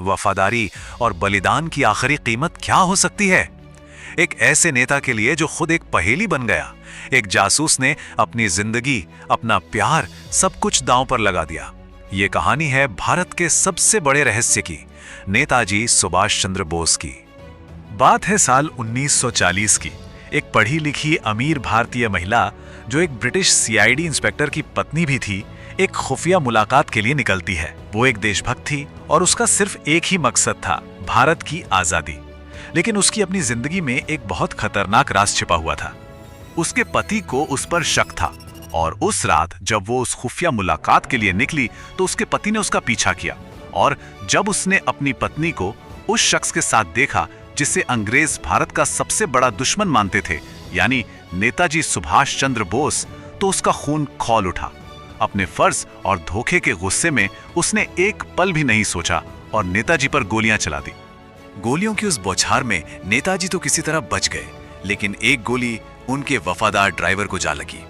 वफादारी और बलिदान की आखिरी कीमत क्या हो सकती है? एक ऐसे नेता के लिए जो खुद एक पहेली बन गया, एक जासूस ने अपनी जिंदगी, अपना प्यार, सब कुछ दांव पर लगा दिया। ये कहानी है भारत के सबसे बड़े रहस्य की, नेताजी सुभाष चंद्र बोस की। बात है साल 1940 की। एक पढ़ी लिखी अमीर भारतीय महिला जो एक ब्रिटिश सीआईडी इंस्पेक्टर की पत्नी भी थी, एक खुफिया मुलाकात के लिए निकलती है। वो एक देशभक्त थी और उसका सिर्फ एक ही मकसद था, भारत की आजादी। लेकिन उसकी अपनी जिंदगी में एक बहुत खतरनाक राज छिपा हुआ था। उसके पति को उस पर शक था और उस रात जब वो उस खुफिया मुलाकात के लिए निकली तो उसके पति ने उसका पीछा किया। और जब उसने अपनी पत्नी को उस शख्स के साथ देखा जिसे अंग्रेज भारत का सबसे बड़ा दुश्मन मानते थे, यानी नेताजी सुभाष चंद्र बोस, तो उसका खून खौल उठा। अपने फर्ज और धोखे के गुस्से में उसने एक पल भी नहीं सोचा और नेताजी पर गोलियां चला दी। गोलियों की उस बौछार में नेताजी तो किसी तरह बच गए, लेकिन एक गोली उनके वफादार ड्राइवर को जा लगी।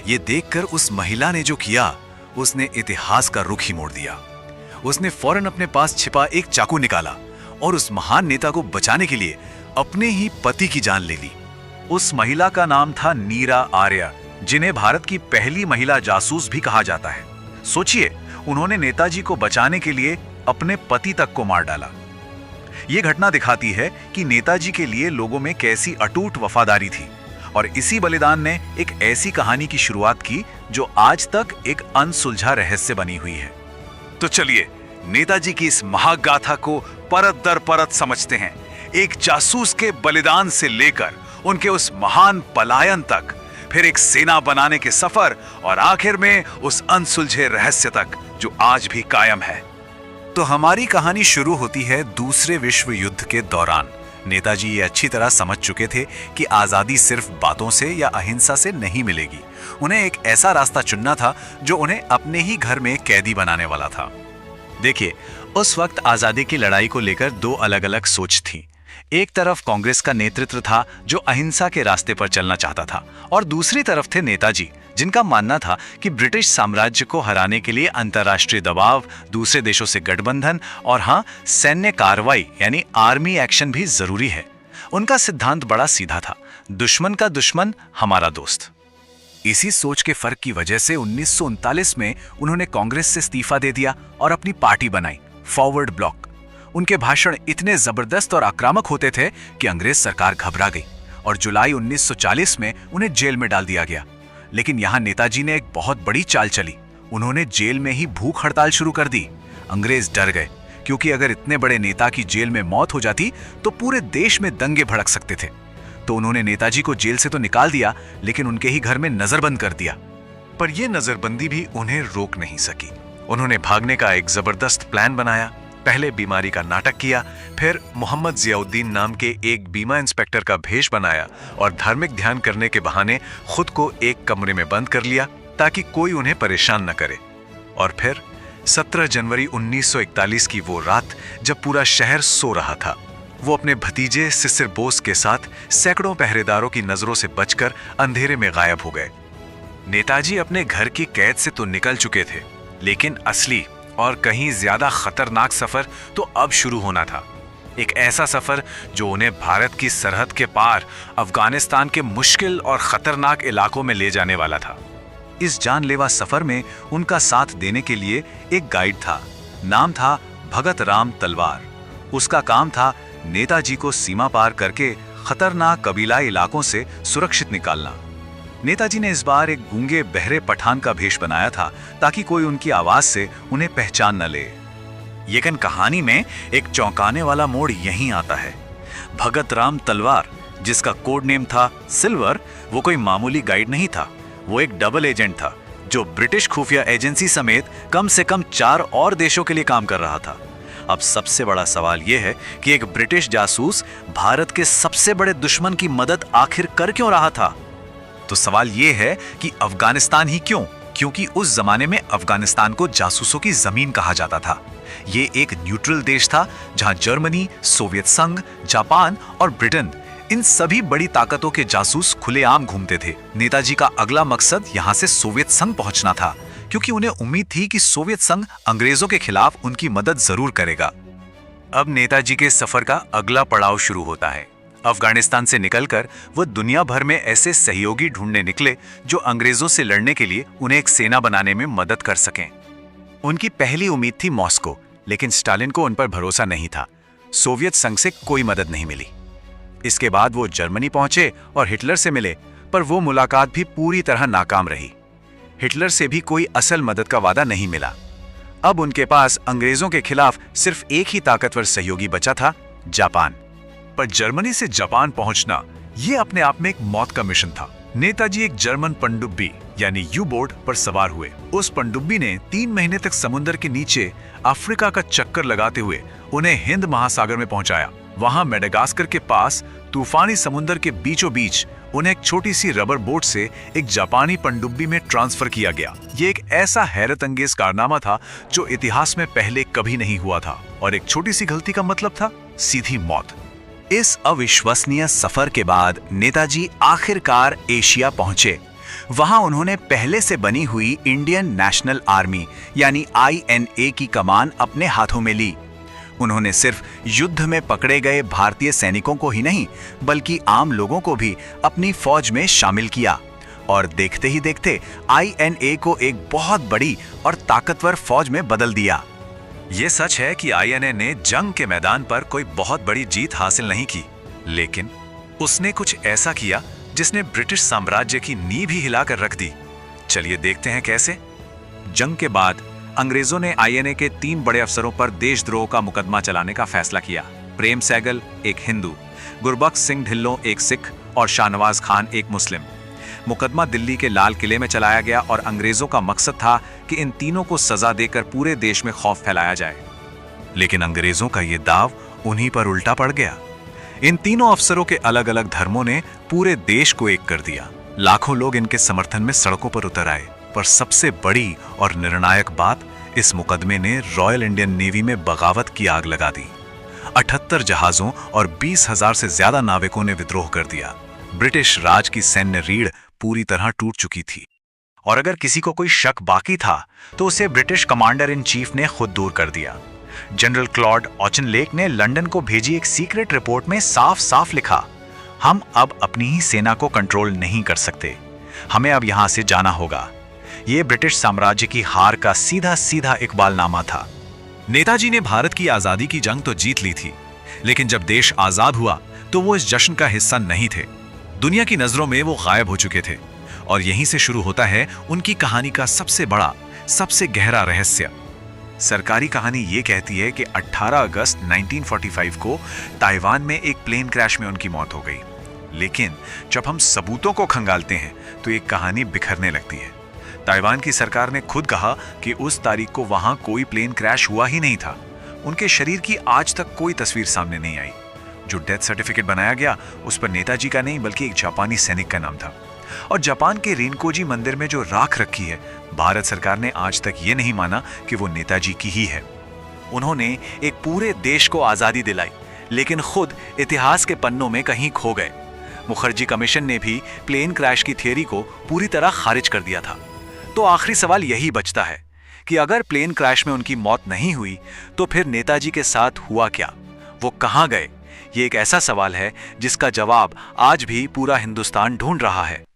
ये देखकर उस महिला ने जो किया, उसने इतिहास का रुख ही मोड़ दिया। उसने फौरन अपने पास छिपा एक चाकू निकाला और उस महान नेता को बचाने के लिए अपने ही पति की जान ले ली। उस महिला का नाम था नीरा आर्य, जिन्हें भारत की पहली महिला जासूस भी कहा जाता है। सोचिए, उन्होंने नेताजी को बचाने के लिए अपने पति तक को मार डाला। यह घटना दिखाती है कि नेताजी के लिए लोगों में कैसी अटूट वफादारी थी और इसी बलिदान ने एक ऐसी कहानी की शुरुआत की जो आज तक एक अनसुलझा रहस्य बनी हुई है। तो चलिए नेताजी की इस महागाथा को परत दर परत समझते हैं, एक जासूस के बलिदान से लेकर उनके उस महान पलायन तक, फिर एक सेना बनाने के सफर और आखिर में उस अनसुलझे रहस्य तक जो आज भी कायम है। तो हमारी कहानी शुरू होती है दूसरे विश्व युद्ध के दौरान। नेताजी ये अच्छी तरह समझ चुके थे कि आजादी सिर्फ बातों से या अहिंसा से नहीं मिलेगी। उन्हें एक ऐसा रास्ता चुनना था जो उन्हें अपने ही घर में कैदी बनाने वाला था। देखिए, उस वक्त आजादी की लड़ाई को लेकर दो अलग अलग सोच थी। एक तरफ कांग्रेस का नेतृत्व था जो अहिंसा के रास्ते पर चलना चाहता था, और दूसरी तरफ थे नेताजी, जिनका मानना था कि ब्रिटिश साम्राज्य को हराने के लिए अंतर्राष्ट्रीय दबाव, दूसरे देशों से गठबंधन और हाँ, सैन्य कार्रवाई यानी आर्मी एक्शन भी जरूरी है। उनका सिद्धांत बड़ा सीधा था, दुश्मन का दुश्मन हमारा दोस्त। इसी सोच के फर्क की वजह से 1939 में उन्होंने कांग्रेस से इस्तीफा दे दिया और अपनी पार्टी बनाई, फॉरवर्ड ब्लॉक। उनके भाषण इतने जबरदस्त और आक्रामक होते थे कि अंग्रेज सरकार घबरा गई और जुलाई 1940 में उन्हें जेल में डाल दिया गया। लेकिन यहां नेताजी ने एक बहुत बड़ी चाल चली। उन्होंने जेल में ही भूख हड़ताल शुरू कर दी। अंग्रेज डर गए, क्योंकि अगर इतने बड़े नेता की जेल में मौत हो जाती तो पूरे देश में दंगे भड़क सकते थे। तो उन्होंने नेताजी को जेल से तो निकाल दिया, लेकिन उनके ही घर में नजरबंद कर दिया। पर यह नजरबंदी भी उन्हें रोक नहीं सकी। उन्होंने भागने का एक जबरदस्त प्लान बनाया। पहले बीमारी का नाटक किया, फिर मोहम्मद जियाउद्दीन नाम के एक बीमा इंस्पेक्टर का भेष बनाया और धार्मिक ध्यान करने के बहाने खुद को एक कमरे में बंद कर लिया ताकि कोई उन्हें परेशान न करे। और फिर 17 जनवरी 1941 की वो रात जब पूरा शहर सो रहा था, वो अपने भतीजे सिसिर बोस के साथ सैकड़ों पहरेदारों की नजरों से बचकर अंधेरे में गायब हो गए। नेताजी अपने घर की कैद से तो निकल चुके थे, लेकिन असली और कहीं ज्यादा खतरनाक सफर तो अब शुरू होना था। एक ऐसा सफर जो उन्हें भारत की सरहद के पार अफगानिस्तान के मुश्किल और खतरनाक इलाकों में ले जाने वाला था। इस जानलेवा सफर में उनका साथ देने के लिए एक गाइड था। नाम था भगत राम तलवार। उसका काम था नेताजी को सीमा पार करके खतरनाक कबीलाई इलाकों से सुरक्षित निकालना। नेताजी ने इस बार एक गूंगे बहरे पठान का भेष बनाया था ताकि कोई उनकी आवाज से उन्हें पहचान न ले। लेकिन कहानी में एक चौंकाने वाला मोड़ यहीं आता है। भगत राम तलवार, जिसका कोड नेम था सिल्वर, वो कोई मामूली गाइड नहीं था। वो एक डबल एजेंट था जो ब्रिटिश खुफिया एजेंसी समेत कम से कम 4 और देशों के लिए काम कर रहा था। अब सबसे बड़ा सवाल यह है कि एक ब्रिटिश जासूस भारत के सबसे बड़े दुश्मन की मदद आखिर कर क्यों रहा था? तो सवाल यह है कि अफगानिस्तान ही क्यों? क्योंकि उस जमाने में अफगानिस्तान को जासूसों की जमीन कहा जाता था। ये एक न्यूट्रल देश था जहां जर्मनी, सोवियत संघ, जापान और ब्रिटेन, इन सभी बड़ी ताकतों के जासूस खुलेआम घूमते थे। नेताजी का अगला मकसद यहां से सोवियत संघ पहुंचना था, क्योंकि उन्हें उम्मीद थी कि सोवियत संघ अंग्रेजों के खिलाफ उनकी मदद जरूर करेगा। अब नेताजी के सफर का अगला पड़ाव शुरू होता है। अफगानिस्तान से निकलकर वो दुनिया भर में ऐसे सहयोगी ढूंढने निकले जो अंग्रेजों से लड़ने के लिए उन्हें एक सेना बनाने में मदद कर सकें। उनकी पहली उम्मीद थी मॉस्को, लेकिन स्टालिन को उन पर भरोसा नहीं था। सोवियत संघ से कोई मदद नहीं मिली। इसके बाद वो जर्मनी पहुंचे और हिटलर से मिले, पर वो मुलाकात भी पूरी तरह नाकाम रही। हिटलर से भी कोई असल मदद का वादा नहीं मिला। अब उनके पास अंग्रेजों के खिलाफ सिर्फ एक ही ताकतवर सहयोगी बचा था, जापान। पर जर्मनी से जापान पहुंचना यह अपने आप में एक मौत का मिशन था। नेताजी एक जर्मन पनडुब्बी यानी यू बोट पर सवार हुए। उस पनडुब्बी ने 3 महीने तक समुद्र के नीचे अफ्रीका का चक्कर लगाते हुए उन्हें हिंद महासागर में पहुंचाया। वहां मेडागास्कर के पास तूफानी समुद्र के बीचों बीच उन्हें एक छोटी सी रबर बोट से एक जापानी पनडुब्बी में ट्रांसफर किया गया। ये एक ऐसा हैरत अंगेज कारनामा था जो इतिहास में पहले कभी नहीं हुआ था, और एक छोटी सी गलती का मतलब था सीधी मौत। इस अविश्वसनीय सफर के बाद नेताजी आखिरकार एशिया पहुंचे। वहां उन्होंने पहले से बनी हुई इंडियन नेशनल आर्मी यानी INA की कमान अपने हाथों में ली। उन्होंने सिर्फ युद्ध में पकड़े गए भारतीय सैनिकों को ही नहीं, बल्कि आम लोगों को भी अपनी फौज में शामिल किया, और देखते ही देखते INA को एक बहुत बड़ी और ताकतवर फौज में बदल दिया। ये सच है कि INA ने जंग के मैदान पर कोई बहुत बड़ी जीत हासिल नहीं की, लेकिन उसने कुछ ऐसा किया जिसने ब्रिटिश साम्राज्य की नींव ही हिलाकर रख दी। चलिए देखते हैं कैसे। जंग के बाद अंग्रेजों ने INA के 3 बड़े अफसरों पर देशद्रोह का मुकदमा चलाने का फैसला किया। प्रेम सैगल एक हिंदू, गुरबख्श सिंह ढिल्लों एक सिख और शाहनवाज खान एक मुस्लिम। मुकदमा दिल्ली के लाल किले में चलाया गया और अंग्रेजों का मकसद था कि इन तीनों को सजा देकर पूरे देश में खौफ फैलाया जाए। लेकिन अंग्रेजों का ये दाव उन्हीं पर उल्टा पड़ गया। इन तीनों अफसरों के अलग अलग धर्मों ने पूरे देश को एक कर दिया। लाखों लोग इनके समर्थन में सड़कों पर उतर आए, पर सबसे बड़ी और निर्णायक बात, इस मुकदमे ने रॉयल इंडियन नेवी में बगावत की आग लगा दी। 78 जहाजों और 20,000 से ज्यादा नाविकों ने विद्रोह कर दिया। ब्रिटिश राज की सैन्य रीढ़ पूरी तरह टूट चुकी थी, और अगर किसी को कोई शक बाकी था तो उसे ब्रिटिश कमांडर इन चीफ ने खुद दूर कर दिया। जनरल क्लॉड ऑचनलेक ने लंदन को भेजी एक सीक्रेट रिपोर्ट में साफ साफ लिखा, हम अब अपनी ही सेना को कंट्रोल नहीं कर सकते, हमें अब यहां से जाना होगा। यह ब्रिटिश साम्राज्य की हार का सीधा सीधा इकबालनामा था। नेताजी ने भारत की आजादी की जंग तो जीत ली थी, लेकिन जब देश आजाद हुआ तो वो इस जश्न का हिस्सा नहीं थे। दुनिया की नजरों में वो गायब हो चुके थे, और यहीं से शुरू होता है उनकी कहानी का सबसे बड़ा, सबसे गहरा रहस्य। सरकारी कहानी ये कहती है कि 18 अगस्त 1945 को ताइवान में एक प्लेन क्रैश में उनकी मौत हो गई। लेकिन जब हम सबूतों को खंगालते हैं तो एक कहानी बिखरने लगती है। ताइवान की सरकार ने खुद कहा कि उस तारीख को वहां कोई प्लेन क्रैश हुआ ही नहीं था। उनके शरीर की आज तक कोई तस्वीर सामने नहीं आई। जो डेथ सर्टिफिकेट बनाया गया उस पर नेताजी का नहीं बल्कि एक जापानी सैनिक का नाम था। और जापान के रिनकोजी मंदिर में जो राख रखी है, भारत सरकार ने आज तक ये नहीं माना कि वो नेताजी की ही है। उन्होंने एक पूरे देश को आजादी दिलाई, लेकिन खुद इतिहास के पन्नों में कहीं खो गए। मुखर्जी कमीशन ने भी प्लेन क्रैश की थियरी को पूरी तरह खारिज कर दिया था। तो आखिरी सवाल यही बचता है कि अगर प्लेन क्रैश में उनकी मौत नहीं हुई तो फिर नेताजी के साथ हुआ क्या, वो कहां गए? ये एक ऐसा सवाल है जिसका जवाब आज भी पूरा हिंदुस्तान ढूंढ रहा है।